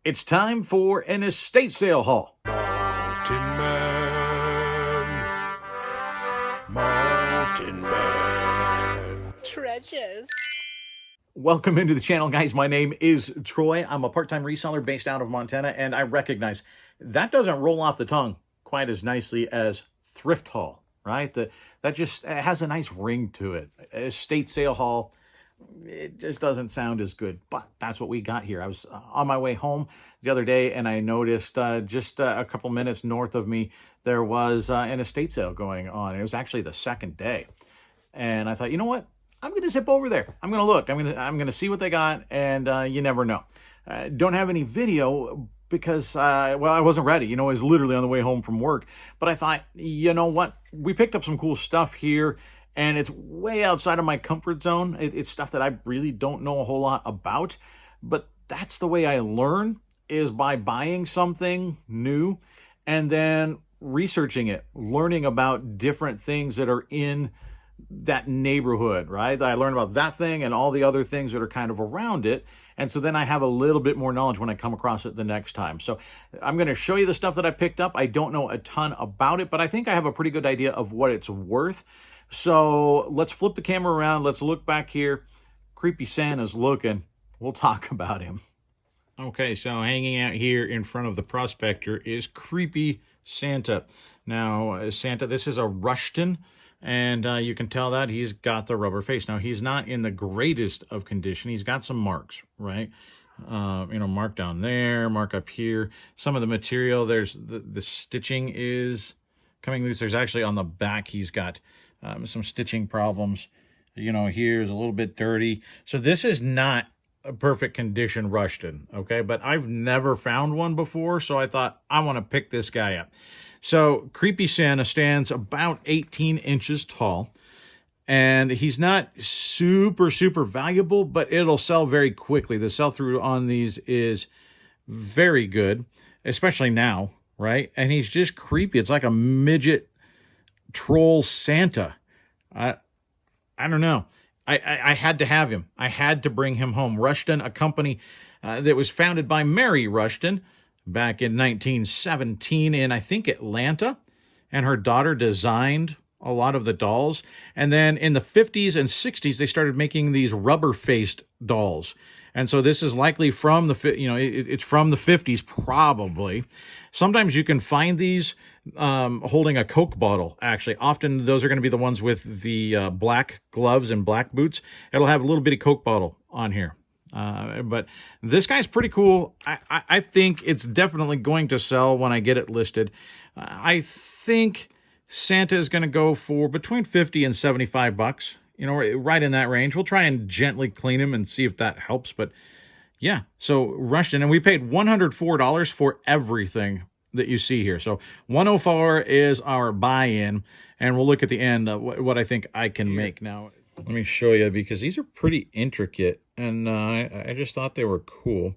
It's time for an estate sale haul. Mountain Man, Mountain Man. Treasures. Welcome into the channel, guys. My name is Troy. I'm a part-time reseller based out of Montana, and I recognize that doesn't roll off the tongue quite as nicely as thrift haul, right? That just has a nice ring to it. Estate sale haul, it just doesn't sound as good, but that's what we got here. I was on my way home the other day, and I noticed just a couple minutes north of me, there was an estate sale going on. It was actually the second day. And I thought, you know what? I'm going to zip over there. I'm going to look. I'm going to see what they got, and you never know. Don't have any video because, well, I wasn't ready. You know, I was literally on the way home from work. But I thought, you know what? We picked up some cool stuff here, and it's way outside of my comfort zone. It's stuff that I really don't know a whole lot about. But that's the way I learn, is by buying something new and then researching it, learning about different things that are in that neighborhood, right? I learn about that thing and all the other things that are kind of around it. And so then I have a little bit more knowledge when I come across it the next time. So I'm going to show you the stuff that I picked up. I don't know a ton about it, but I think I have a pretty good idea of what it's worth. So let's flip the camera around. Let's look back here. Creepy Santa's looking. We'll talk about him. Okay, so hanging out here in front of the prospector is Creepy Santa. Now, Santa, this is a Rushton. And you can tell that he's got the rubber face. Now, he's not in the greatest of condition. He's got some marks, right? You know, mark down there, mark up here. Some of the material, there's the stitching is coming loose. There's actually on the back, he's got some stitching problems. You know, here's a little bit dirty. So this is not a perfect condition Rushton, okay? But I've never found one before, so I thought I want to pick this guy up. So Creepy Santa stands about 18 inches tall, and he's not super valuable, but it'll sell very quickly. The sell-through on these is very good, especially now, right? And he's just creepy. It's like a midget troll Santa. I don't know. I had to have him. I had to bring him home. Rushton, a company that was founded by Mary Rushton back in 1917 in, I think, Atlanta. And her daughter designed a lot of the dolls. And then in the 50s and 60s, they started making these rubber-faced dolls. And so this is likely from the, you know, it's from the 50s, probably. Sometimes you can find these holding a Coke bottle, actually. Often those are going to be the ones with the black gloves and black boots. It'll have a little bitty Coke bottle on here. But this guy's pretty cool. I think it's definitely going to sell when I get it listed. I think Santa is going to go for between 50 and 75 bucks. You know, right in that range. We'll try and gently clean him and see if that helps. But yeah, so Rushton, and we paid $104 for everything that you see here. So 104 is our buy-in, and we'll look at the end what I think I can make now. Let me show you, because these are pretty intricate, and I just thought they were cool.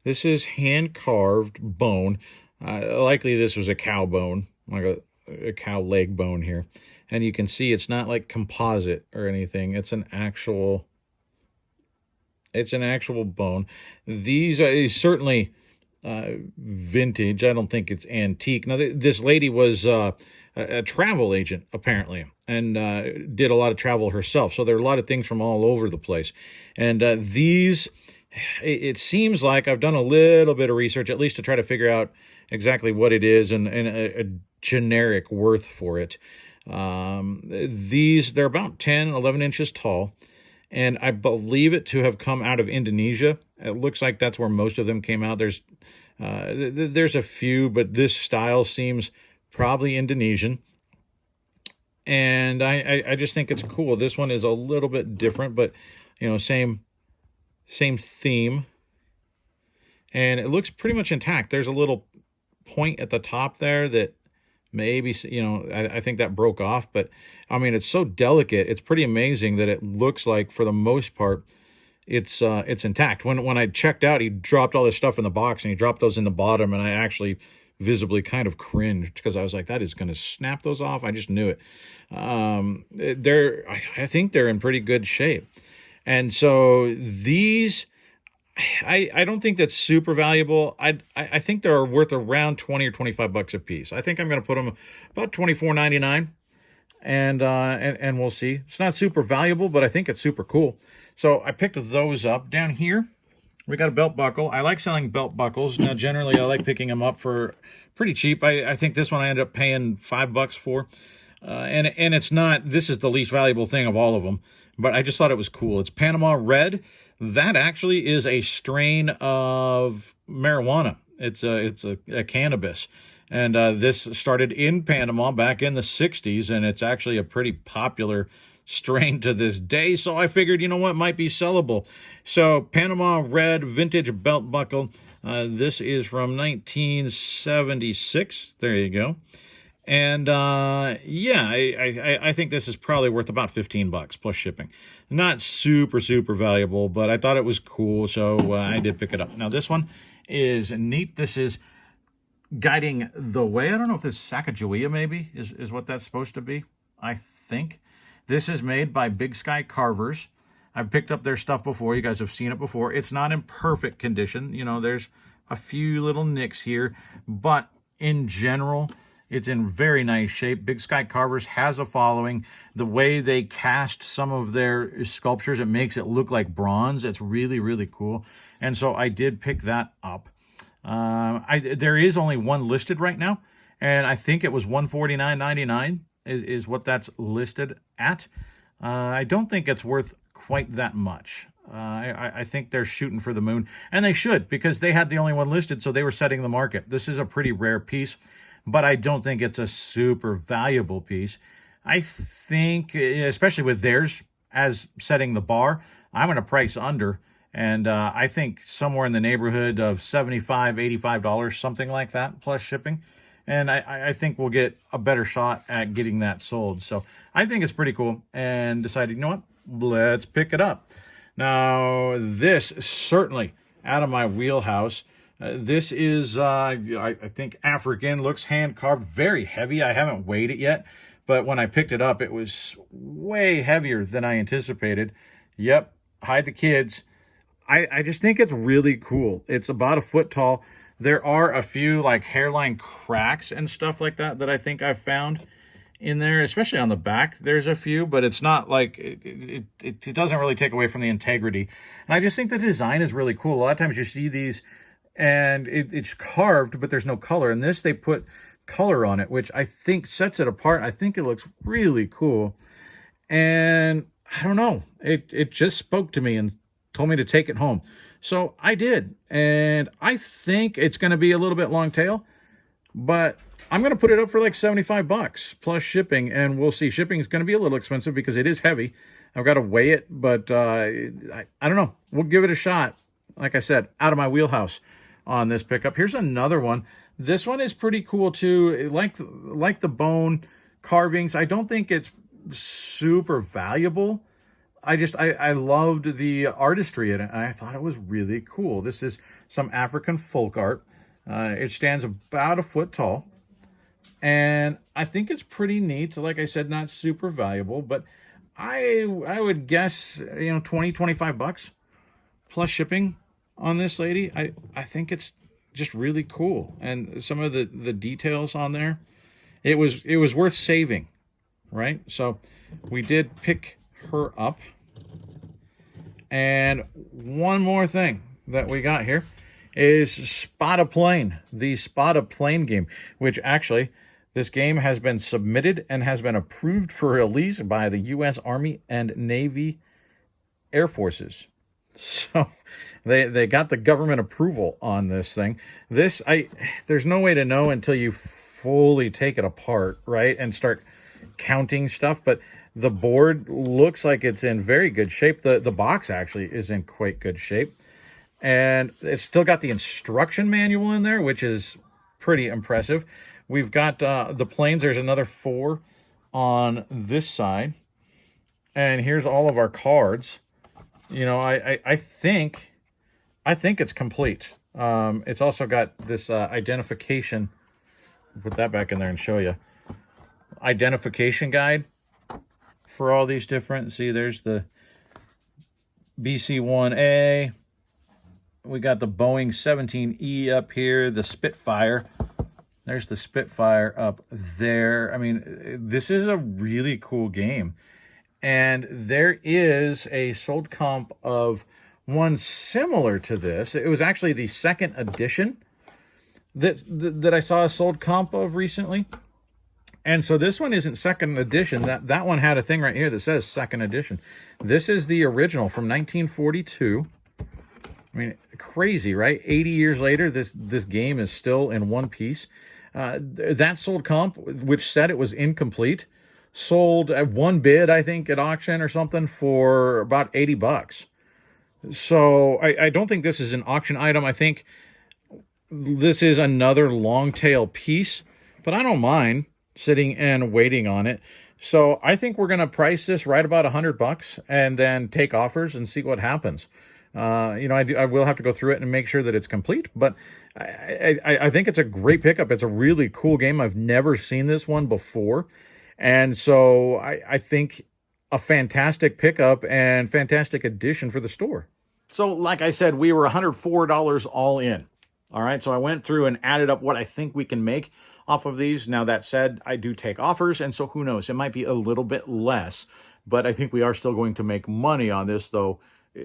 This is hand-carved bone. Likely this was a cow bone, like a cow leg bone here. And you can see it's not like composite or anything. It's an actual bone. These are certainly vintage. I don't think it's antique. Now, this lady was a travel agent, apparently, and did a lot of travel herself. So there are a lot of things from all over the place. And these, it seems like I've done a little bit of research, at least to try to figure out exactly what it is and a generic worth for it. They're about 10, 11 inches tall, and I believe it to have come out of Indonesia. It looks like that's where most of them came out. There's a few, but this style seems probably Indonesian. And I just think it's cool. This one is a little bit different, but, you know, same theme. And it looks pretty much intact. There's a little point at the top there that maybe, you know, I think that broke off. But, I mean, it's so delicate. It's pretty amazing that it looks like, for the most part, it's intact. When I checked out, he dropped all this stuff in the box, and he dropped those in the bottom, and I actually visibly kind of cringed, because I was like, that is going to snap those off. I just knew it. I think they're in pretty good shape. And so these, I don't think that's super valuable. I think they're worth around 20 or 25 bucks a piece. I think I'm going to put them about 24.99, and we'll see. It's not super valuable, but I think it's super cool. So I picked those up. Down here, we got a belt buckle. I like selling belt buckles. Now, generally, I like picking them up for pretty cheap. I think this one I ended up paying $5 for. And it's not, this is the least valuable thing of all of them, but I just thought it was cool. It's Panama Red. That actually is a strain of marijuana. It's a cannabis. And this started in Panama back in the 60s, and it's actually a pretty popular strain to this day. So I figured, you know what, might be sellable. So Panama Red vintage belt buckle. This is from 1976. There you go. And yeah, I think this is probably worth about 15 bucks plus shipping. Not super valuable, but I thought it was cool, so I did pick it up. Now this one is neat. This is Guiding the Way. I don't know if this is Sacagawea maybe is what that's supposed to be. I think this is made by Big Sky Carvers. I've picked up their stuff before. You guys have seen it before. It's not in perfect condition. You know, there's a few little nicks here, but in general, it's in very nice shape. Big Sky Carvers has a following. The way they cast some of their sculptures, it makes it look like bronze. It's really cool. And so I did pick that up. There is only one listed right now, and I think it was $149.99 is what that's listed at. I don't think it's worth quite that much. I think they're shooting for the moon, and they should, because they had the only one listed, so they were setting the market. This is a pretty rare piece, but I don't think it's a super valuable piece. I think, especially with theirs as setting the bar, I'm going to price under, and I think somewhere in the neighborhood of $75, $85, something like that, plus shipping. And I think we'll get a better shot at getting that sold. So I think it's pretty cool, and decided, you know what, let's pick it up. Now, this is certainly out of my wheelhouse. This is, I think, African, looks hand-carved, very heavy. I haven't weighed it yet, but when I picked it up, it was way heavier than I anticipated. Yep, hide the kids. I just think it's really cool. It's about a foot tall. There are a few, like, hairline cracks and stuff like that I think I've found in there, especially on the back. There's a few, but it's not like, it doesn't really take away from the integrity. And I just think the design is really cool. A lot of times you see these, and it's carved, but there's no color. In this, they put color on it, which I think sets it apart. I think it looks really cool. And I don't know, it just spoke to me and told me to take it home. So I did. And I think it's going to be a little bit long tail, but I'm going to put it up for like 75 bucks plus shipping, and we'll see. Shipping is going to be a little expensive because it is heavy. I've got to weigh it, but I don't know. We'll give it a shot. Like I said, out of my wheelhouse on this pickup. Here's another one. This one is pretty cool too. Like the bone carvings. I don't think it's super valuable. I loved the artistry in it, and I thought it was really cool. This is some African folk art. It stands about a foot tall, and I think it's pretty neat. So like I said, not super valuable, but I would guess, 20, 25 bucks plus shipping on this lady. I think it's just really cool, and some of the details on there, it was worth saving, right? So we did pick her up. And one more thing that we got here is Spot a Plane, the Spot a Plane game, which actually this game has been submitted and has been approved for release by the U.S. Army and Navy Air Forces. So they got the government approval on this thing. There's no way to know until you fully take it apart, right, and start counting stuff, but the board looks like it's in very good shape. The box actually is in quite good shape. And it's still got the instruction manual in there, which is pretty impressive. We've got the planes. There's another 4 on this side. And here's all of our cards. I think it's complete. It's also got this identification. Put that back in there and show you. Identification guide for all these different, see, there's the BC1A, We got the Boeing 17E up here, the Spitfire. There's the Spitfire up there. I mean, this is a really cool game. And there is a sold comp of one similar to this. It was actually the second edition that I saw a sold comp of recently. And so this one isn't second edition. That one had a thing right here that says second edition. This is the original from 1942. I mean, crazy, right? 80 years later, this game is still in one piece. That sold comp, which said it was incomplete, sold at one bid, I think, at auction or something for about $80. So I don't think this is an auction item. I think this is another long tail piece, but I don't mind sitting and waiting on it. So I think we're going to price this right about $100 and then take offers and see what happens. I will have to go through it and make sure that it's complete, but I think it's a great pickup. It's a really cool game. I've never seen this one before. And so I think a fantastic pickup and fantastic addition for the store. So like I said, we were $104 all in. All right, so I went through and added up what I think we can make off of these. Now, that said, I do take offers, and so who knows? It might be a little bit less, but I think we are still going to make money on this, though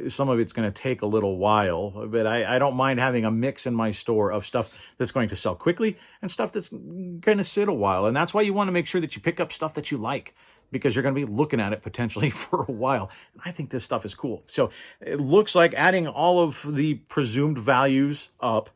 some of it's going to take a little while. But I don't mind having a mix in my store of stuff that's going to sell quickly and stuff that's going to sit a while. And that's why you want to make sure that you pick up stuff that you like, because you're going to be looking at it potentially for a while. And I think this stuff is cool. So it looks like adding all of the presumed values up,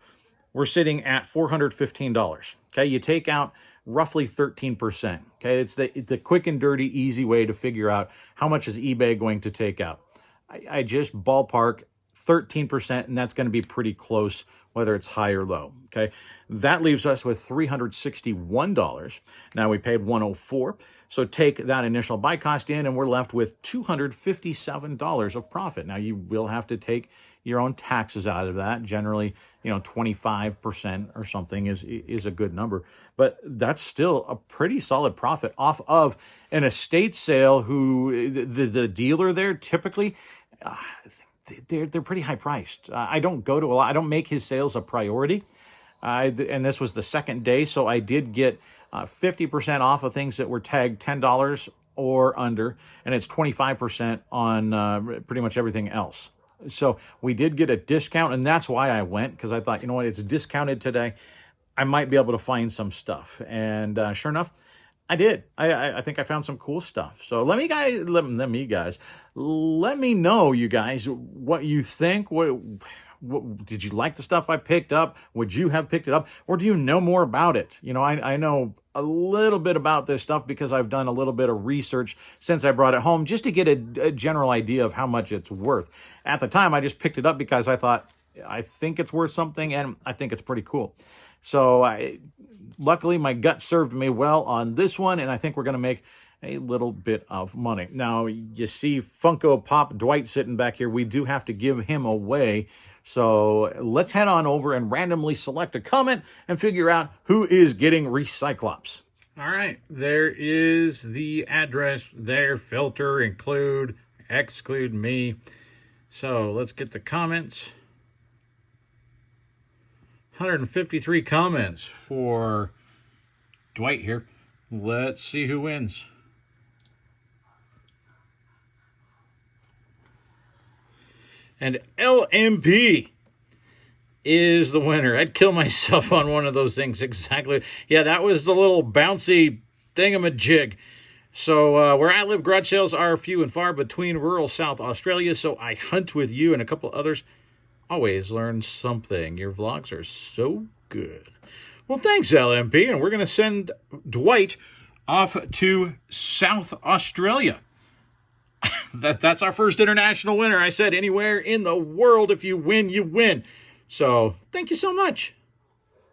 we're sitting at $415. Okay, you take out roughly 13%. Okay, it's the quick and dirty, easy way to figure out how much is eBay going to take out. I just ballpark 13%, and that's going to be pretty close, whether it's high or low. Okay, that leaves us with $361. Now we paid $104. So take that initial buy cost in, and we're left with $257 of profit. Now you will have to take your own taxes out of that. Generally, 25% or something is a good number, but that's still a pretty solid profit off of an estate sale. Who the dealer there typically, they're pretty high priced. I don't go to a lot. I don't make his sales a priority. And this was the second day, so I did get 50% off of things that were tagged $10 or under, and it's 25% on pretty much everything else. So we did get a discount, and that's why I went, because I thought, it's discounted today. I might be able to find some stuff. And sure enough, I did. I think I found some cool stuff. So let me know, you guys, what you think. What did you like the stuff I picked up? Would you have picked it up? Or do you know more about it? I know a little bit about this stuff because I've done a little bit of research since I brought it home, just to get a general idea of how much it's worth. At the time, I just picked it up because I thought, I think it's worth something, and I think it's pretty cool. So luckily, my gut served me well on this one, and I think we're going to make a little bit of money. Now, you see Funko Pop Dwight sitting back here. We do have to give him away. So let's head on over and randomly select a comment and figure out who is getting Recyclops. All right, there is the address there. Filter, include, exclude me. So let's get the comments. 153 comments for Dwight here. Let's see who wins. And LMP is the winner. I'd kill myself on one of those things. Exactly. Yeah, that was the little bouncy thingamajig. So where I live, garage sales are few and far between rural South Australia. So I hunt with you and a couple others. Always learn something. Your vlogs are so good. Well, thanks, LMP. And we're going to send Dwight off to South Australia. That's our first international winner. I said anywhere in the world, if you win, you win. So thank you so much.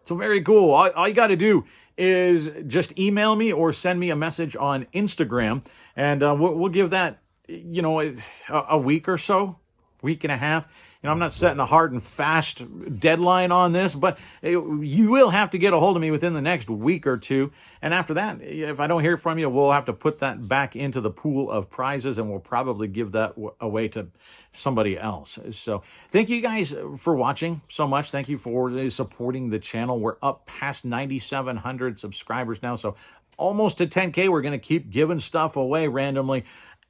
So very cool. All you got to do is just email me or send me a message on Instagram, and we'll give that, a week or so, week and a half. I'm not setting a hard and fast deadline on this, but you will have to get a hold of me within the next week or two. And after that, if I don't hear from you, we'll have to put that back into the pool of prizes, and we'll probably give that away to somebody else. So thank you guys for watching so much. Thank you for supporting the channel. We're up past 9,700 subscribers now, so almost to 10K. We're going to keep giving stuff away randomly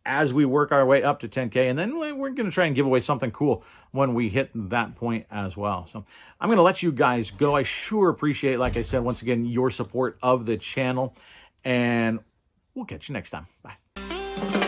as we work our way up to 10K. And then we're going to try and give away something cool when we hit that point as well. So I'm going to let you guys go. I sure appreciate, like I said, once again, your support of the channel. And we'll catch you next time. Bye.